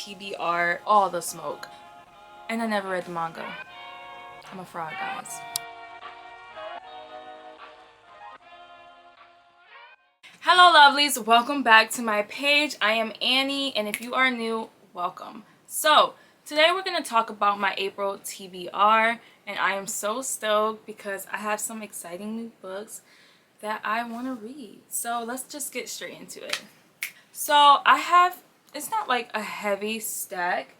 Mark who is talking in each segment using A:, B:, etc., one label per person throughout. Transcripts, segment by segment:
A: TBR all the smoke. And I never read the manga. I'm a fraud, guys. Hello lovelies, welcome back to my page. I am Annie, and if you are new, welcome. So today we're going to talk about my April TBR, and I am so stoked because I have some exciting new books that I want to read. So let's just get straight into it. So I have, it's not like a heavy stack.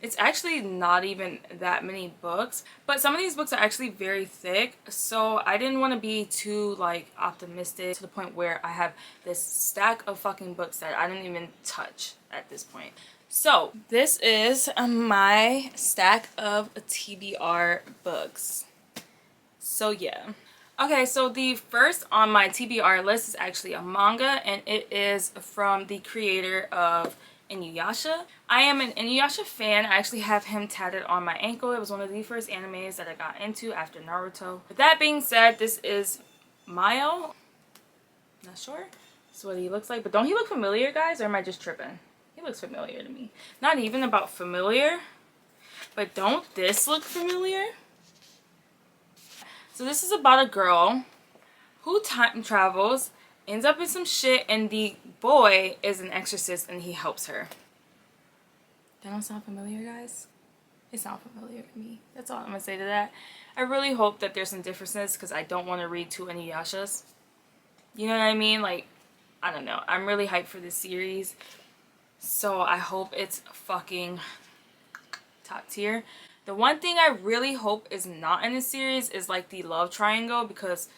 A: It's actually not even that many books, but some of these books are actually very thick, so I didn't want to be too like optimistic to the point where I have this stack of fucking books that I didn't even touch at this point. So this is my stack of TBR books. So yeah. Okay, so the first on my TBR list is actually a manga, and it is from the creator of Inuyasha. I am an Inuyasha fan. I actually have him tatted on my ankle. It was one of the first animes that I got into after Naruto. With that being said, this is Mayo. Not sure. That's what he looks like. But don't he look familiar, guys? Or am I just tripping? He looks familiar to me. Not even about familiar. But don't this look familiar? So this is about a girl who time travels, ends up in some shit, and the boy is an exorcist and he helps her. That don't sound familiar, guys? It sounds familiar to me. That's all I'm gonna say to that. I really hope that there's some differences because I don't want to read two Inuyashas. You know what I mean? Like, I don't know. I'm really hyped for this series. So I hope it's fucking top tier. The one thing I really hope is not in this series is like the love triangle, because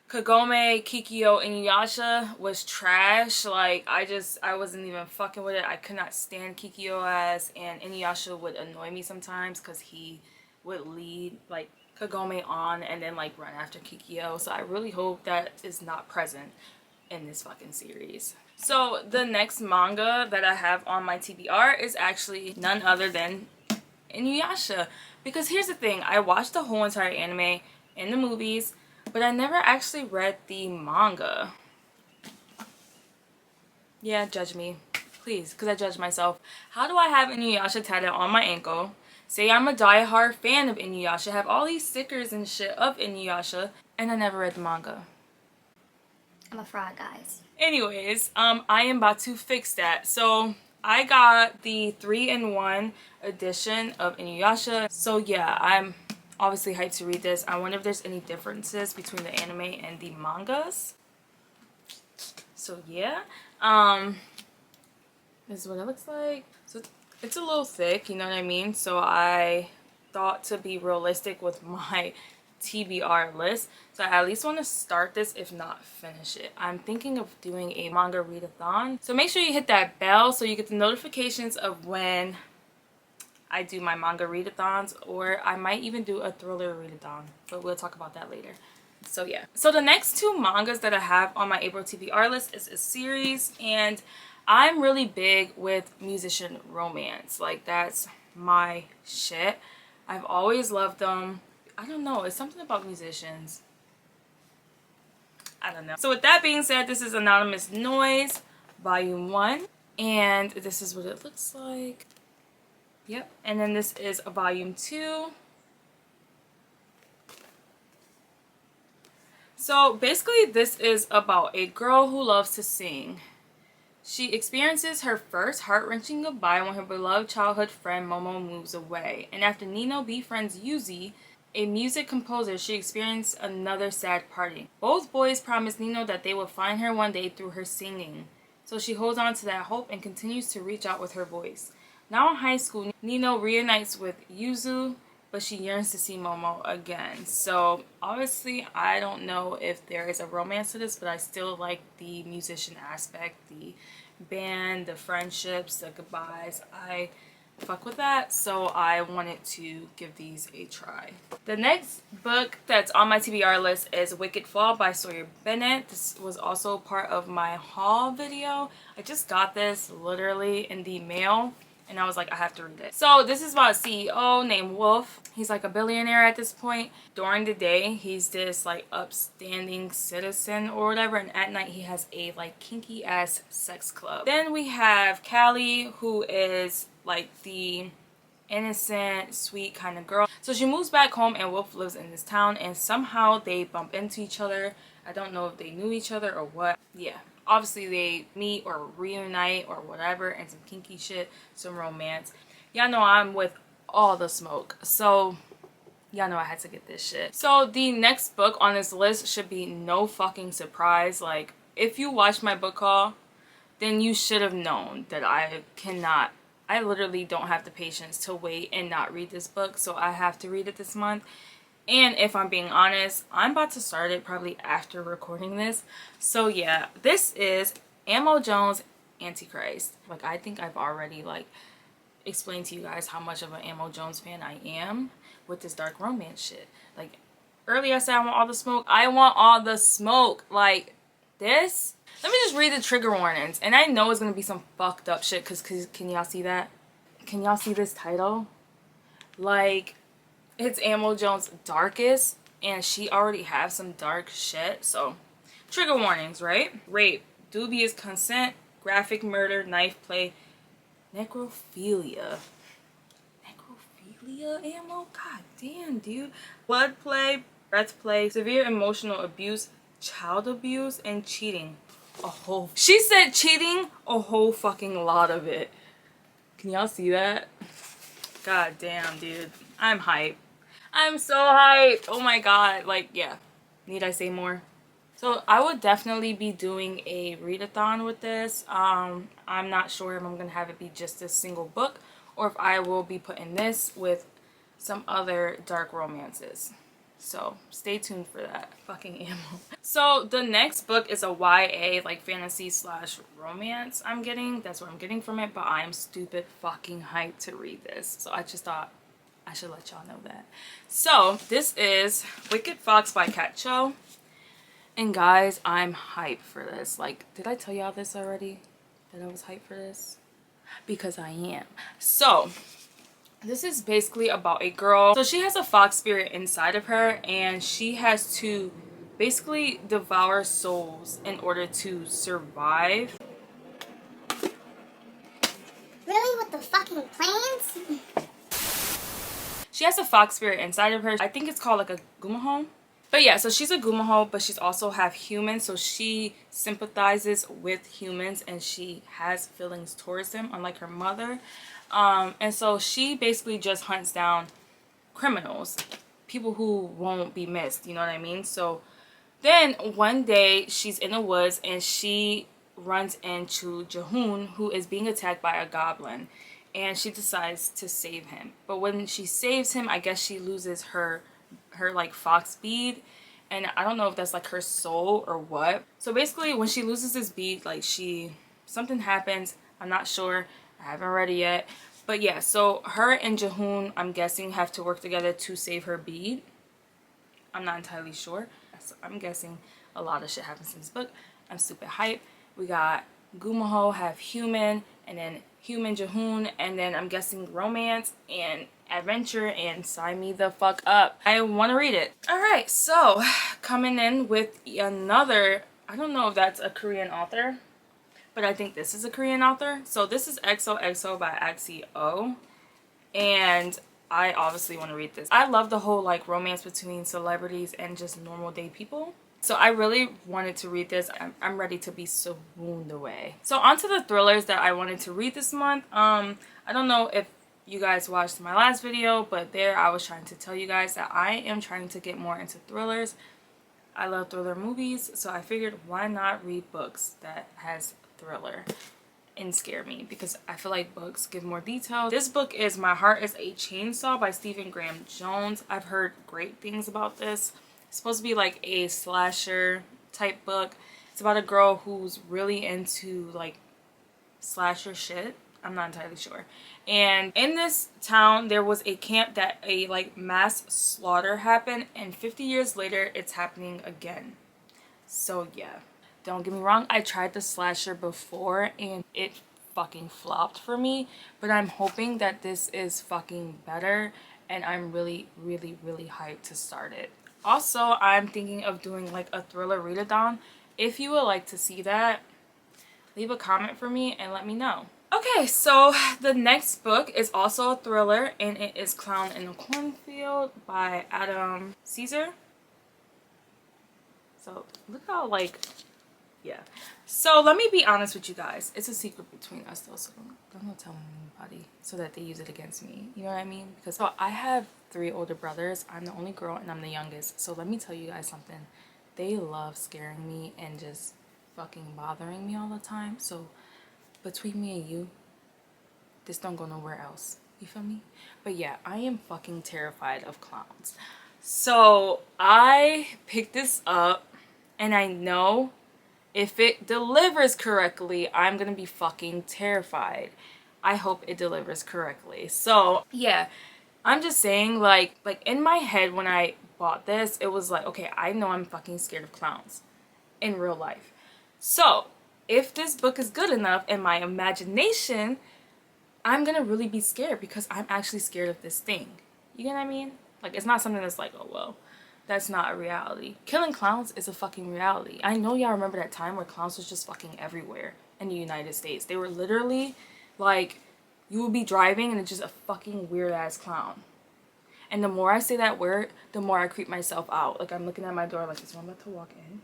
A: Kagome, Kikyo, and Inuyasha was trash. Like, I wasn't even fucking with it. I could not stand Kikyo ass, and Inuyasha would annoy me sometimes because he would lead like Kagome on and then like run after Kikyo. So I really hope that is not present in this fucking series. So the next manga that I have on my TBR is actually none other than Inuyasha, because here's the thing, I watched the whole entire anime and the movies, but I never actually read the manga. Yeah, judge me, please, because I judge myself. How do I have Inuyasha tatted on my ankle, say I'm a diehard fan of Inuyasha, have all these stickers and shit of Inuyasha, and I never read the manga?
B: I'm a fraud, guys.
A: Anyways, I am about to fix that. So I got the 3-in-1 edition of Inuyasha. So yeah, I'm obviously hyped to read this. I wonder if there's any differences between the anime and the mangas. So yeah, this is what it looks like. So it's a little thick, you know what I mean? So I thought to be realistic with my TBR list, so I at least want to start this, if not finish it. I'm thinking of doing a manga readathon, so make sure you hit that bell so you get the notifications of when I do my manga readathons, or I might even do a thriller readathon, but we'll talk about that later. So yeah, so the next two mangas that I have on my April TBR list is a series, and I'm really big with musician romance. Like, that's my shit. I've always loved them. I don't know, it's something about musicians. I don't know. So with that being said, this is Anonymous Noise Volume 1, and this is what it looks like. Yep, and then this is a Volume 2. So basically this is about a girl who loves to sing. She experiences her first heart-wrenching goodbye when her beloved childhood friend Momo moves away, and after Nino befriends Yuzi, a music composer, she experienced another sad parting. Both boys promise Nino that they will find her one day through her singing, so she holds on to that hope and continues to reach out with her voice. Now in high school, Nino reunites with Yuzu, but she yearns to see Momo again. So obviously I don't know if there is a romance to this, but I still like the musician aspect, the band, the friendships, the goodbyes. I fuck with that, so I wanted to give these a try. The next book that's on my TBR list is Wicked Fall by Sawyer Bennett. This was also part of my haul video. I just got this literally in the mail, and I was like, I have to read it. So this is about a CEO named Wolf. He's like a billionaire at this point. During the day, he's this like upstanding citizen or whatever, and at night he has a like kinky ass sex club. Then we have Callie, who is like the innocent, sweet kind of girl. So she moves back home and Wolf lives in this town, and somehow they bump into each other. I don't know if they knew each other or what. Yeah, obviously they meet or reunite or whatever, and some kinky shit, some romance. Y'all know I'm with all the smoke, so y'all know I had to get this shit. So the next book on this list should be no fucking surprise. Like, if you watched my book haul, then you should have known that I literally don't have the patience to wait and not read this book, so I have to read it this month. And if I'm being honest, I'm about to start it probably after recording this. So yeah, this is Amo Jones' AntiChrist. Like, I think I've already like explained to you guys how much of an Amo Jones fan I am with this dark romance shit. Like, earlier I said I want all the smoke. I want all the smoke. Like, this. Let me just read the trigger warnings. And I know it's going to be some fucked up shit, because can y'all see that? Can y'all see this title? Like, it's Amo Jones' darkest, and she already has some dark shit. So, trigger warnings, right? Rape, dubious consent, graphic murder, knife play, necrophilia. Necrophilia, Amo? God damn, dude. Blood play, breath play, severe emotional abuse, child abuse, and cheating. She said cheating, a whole fucking lot of it. Can y'all see that? God damn, dude. I'm hyped. I'm so hyped. Oh my god. Like, yeah. Need I say more? So I would definitely be doing a readathon with this. I'm not sure if I'm gonna have it be just a single book, or if I will be putting this with some other dark romances. So stay tuned for that. Fucking Amo. So the next book is a YA, like fantasy slash romance I'm getting. That's what I'm getting from it, but I am stupid fucking hyped to read this. So I just thought I should let y'all know that. So this is Wicked Fox by Cat Cho. And guys, I'm hyped for this. Like, did I tell y'all this already? That I was hyped for this? Because I am. So this is basically about a girl. So she has a fox spirit inside of her, and she has to basically devour souls in order to survive.
B: Really? With the fucking plans?
A: She has a fox spirit inside of her. I think it's called like a gumaho. But yeah, so she's a gumaho, but she's also half human. So she sympathizes with humans and she has feelings towards them, unlike her mother. And so she basically just hunts down criminals, people who won't be missed, you know what I mean? So then one day she's in the woods and she runs into Jahoon, who is being attacked by a goblin, and she decides to save him. But when she saves him, I guess she loses her like fox bead, and I don't know if that's like her soul or what. So basically when she loses this bead, like something happens. I'm not sure, I haven't read it yet, but yeah, so her and Jahoon, I'm guessing, have to work together to save her bead. I'm not entirely sure, so I'm guessing a lot of shit happens in this book. I'm super hyped. We got gumaho, half human, and then human Jahoon, and then I'm guessing romance and adventure, and sign me the fuck up. I want to read it. Alright, so coming in with another, I don't know if that's a Korean author, but I think this is a Korean author. So this is XOXO by XOXO, and I obviously want to read this. I love the whole like romance between celebrities and just normal day people. So I really wanted to read this. I'm ready to be swooned away. So onto the thrillers that I wanted to read this month. I don't know if you guys watched my last video, but there I was trying to tell you guys that I am trying to get more into thrillers. I love thriller movies, so I figured why not read books that has thriller and scare me, because I feel like books give more detail. This book is My Heart is a Chainsaw by Stephen Graham Jones. I've heard great things about this. It's supposed to be like a slasher type book. It's about a girl who's really into like slasher shit. I'm not entirely sure. And in this town there was a camp that a like mass slaughter happened, and 50 years later it's happening again. So yeah, don't get me wrong, I tried the slasher before and it fucking flopped for me, but I'm hoping that this is fucking better, and I'm really hyped to start it. Also, I'm thinking of doing like a thriller readathon. If you would like to see that, leave a comment for me and let me know. Okay, so the next book is also a thriller, and it is Clown in the Cornfield by Adam Caesar. So look how, like, yeah. So let me be honest with you guys. It's a secret between us though, so don't tell anybody so that they use it against me. You know what I mean? Because so I have 3 older brothers. I'm the only girl and I'm the youngest. So let me tell you guys something. They love scaring me and just fucking bothering me all the time. So between me and you, this don't go nowhere else. You feel me? But yeah, I am fucking terrified of clowns. So I picked this up, and I know if it delivers correctly, I'm gonna be fucking terrified. I hope it delivers correctly. So yeah, I'm just saying, like in my head when I bought this, it was like, okay, I know I'm fucking scared of clowns in real life. So if this book is good enough in my imagination, I'm gonna really be scared because I'm actually scared of this thing. You get what I mean? Like, it's not something that's like, oh well, that's not a reality. Killing clowns is a fucking reality. I know y'all remember that time where clowns was just fucking everywhere in the United States. They were literally like, you would be driving and it's just a fucking weird ass clown. And the more I say that word, the more I creep myself out. Like, I'm looking at my door like, is one about to walk in?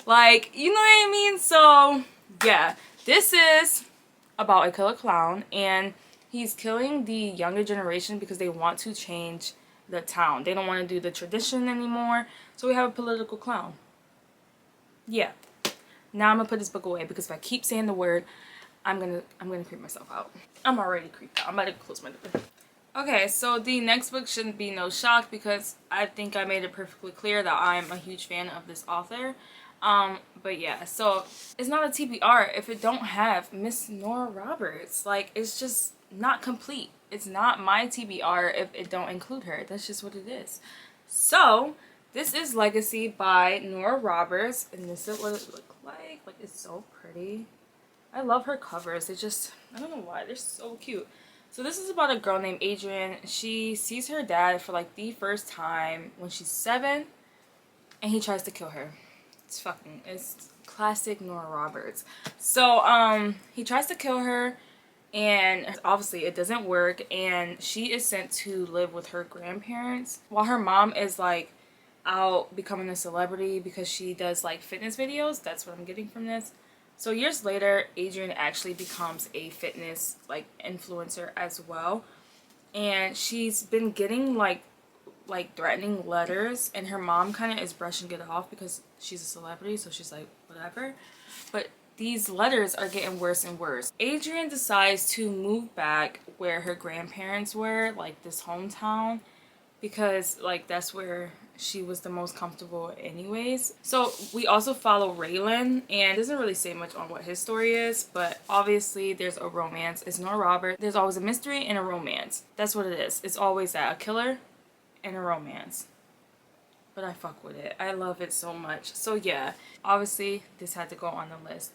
A: Like, you know what I mean? So yeah, this is about a killer clown, and he's killing the younger generation because they want to change the town. They don't want to do the tradition anymore. So we have a political clown. Yeah. Now I'm gonna put this book away because if I keep saying the word, I'm gonna creep myself out. I'm already creeped out. I'm about to close my door. Okay, so the next book shouldn't be no shock because I think I made it perfectly clear that I'm a huge fan of this author. But yeah, so it's not a TBR if it don't have Miss Nora Roberts. Like, it's just not complete. It's not my TBR if it don't include her. That's just what it is. So this is Legacy by Nora Roberts, and this is what it looks like. Like, it's so pretty. I love her covers. They just, I don't know why, they're so cute. So this is about a girl named Adrian. She sees her dad for like the first time when she's 7, and he tries to kill her. It's classic Nora Roberts. So he tries to kill her, and obviously it doesn't work, and she is sent to live with her grandparents while her mom is like out becoming a celebrity because she does like fitness videos. That's what I'm getting from this. So years later, Adrian actually becomes a fitness like influencer as well, and she's been getting like threatening letters, and her mom kind of is brushing it off because she's a celebrity, so she's like, whatever. But these letters are getting worse and worse. Adrian decides to move back where her grandparents were, like this hometown, because like that's where she was the most comfortable anyways. So we also follow Raylan, and it doesn't really say much on what his story is, but obviously there's a romance. It's Nora Roberts. There's always a mystery and a romance. That's what it is. It's always that, a killer and a romance. But I fuck with it. I love it so much. So yeah, obviously this had to go on the list.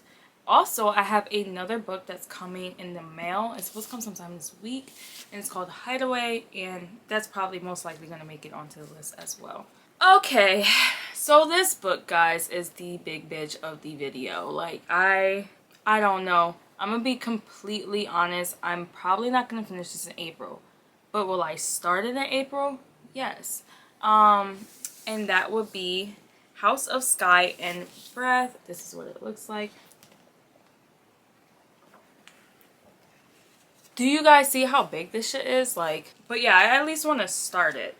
A: Also, I have another book that's coming in the mail. It's supposed to come sometime this week, and it's called Hideaway, and that's probably most likely going to make it onto the list as well. Okay, so this book, guys, is the big bitch of the video. Like, I don't know. I'm going to be completely honest. I'm probably not going to finish this in April. But will I start it in April? Yes. And that would be House of Sky and Breath. This is what it looks like. Do you guys see how big this shit is? Like, but yeah, I at least want to start it.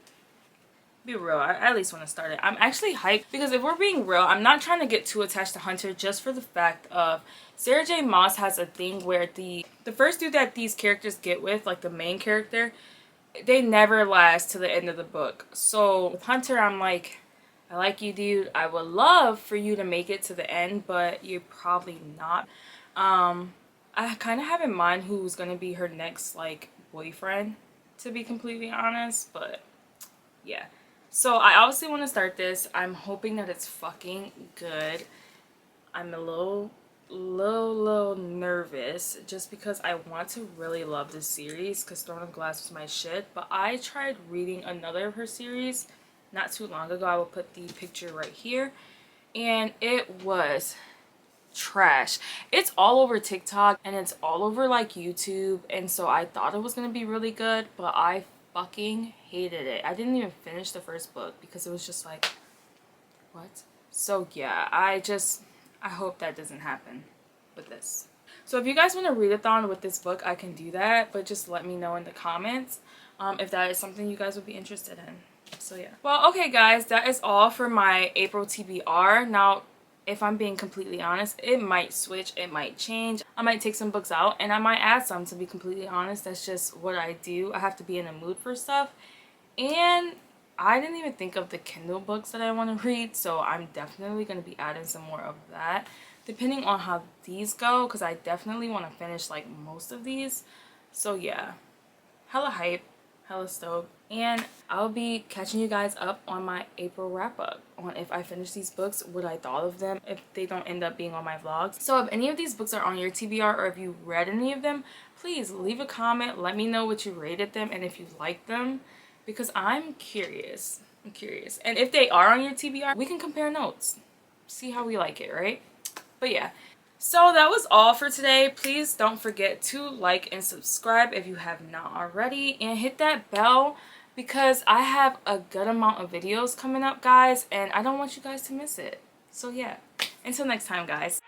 A: Be real, I at least want to start it. I'm actually hyped because if we're being real, I'm not trying to get too attached to Hunter just for the fact of Sarah J Maas has a thing where the first dude that these characters get with, like the main character, they never last to the end of the book. So with Hunter, I'm like, I like you, dude. I would love for you to make it to the end, but you're probably not. I kind of have in mind who's going to be her next, like, boyfriend, to be completely honest, but yeah. So I obviously want to start this. I'm hoping that it's fucking good. I'm a little little nervous just because I want to really love this series because Throne of Glass was my shit. But I tried reading another of her series not too long ago. I will put the picture right here, and it was trash. It's all over TikTok and it's all over like YouTube, and so I thought it was gonna be really good, but I fucking hated it. I didn't even finish the first book because it was just like, what? So yeah, I hope that doesn't happen with this. So if you guys want to readathon with this book, I can do that, but just let me know in the comments if that is something you guys would be interested in. So yeah. Well, okay guys, that is all for my April TBR. Now, if I'm being completely honest, it might switch, it might change. I might take some books out and I might add some, to be completely honest. That's just what I do. I have to be in a mood for stuff. And I didn't even think of the Kindle books that I want to read, so I'm definitely going to be adding some more of that depending on how these go, because I definitely want to finish like most of these. So yeah, hella hype, hella stoked, and I'll be catching you guys up on my April wrap up on if I finish these books, what I thought of them, if they don't end up being on my vlogs. So if any of these books are on your TBR or if you read any of them, please leave a comment, let me know what you rated them and if you liked them, because I'm curious. And if they are on your TBR, we can compare notes, see how we like it, right? But yeah, so that was all for today. Please don't forget to like and subscribe if you have not already, and hit that bell because I have a good amount of videos coming up, guys, and I don't want you guys to miss it. So yeah, until next time, guys.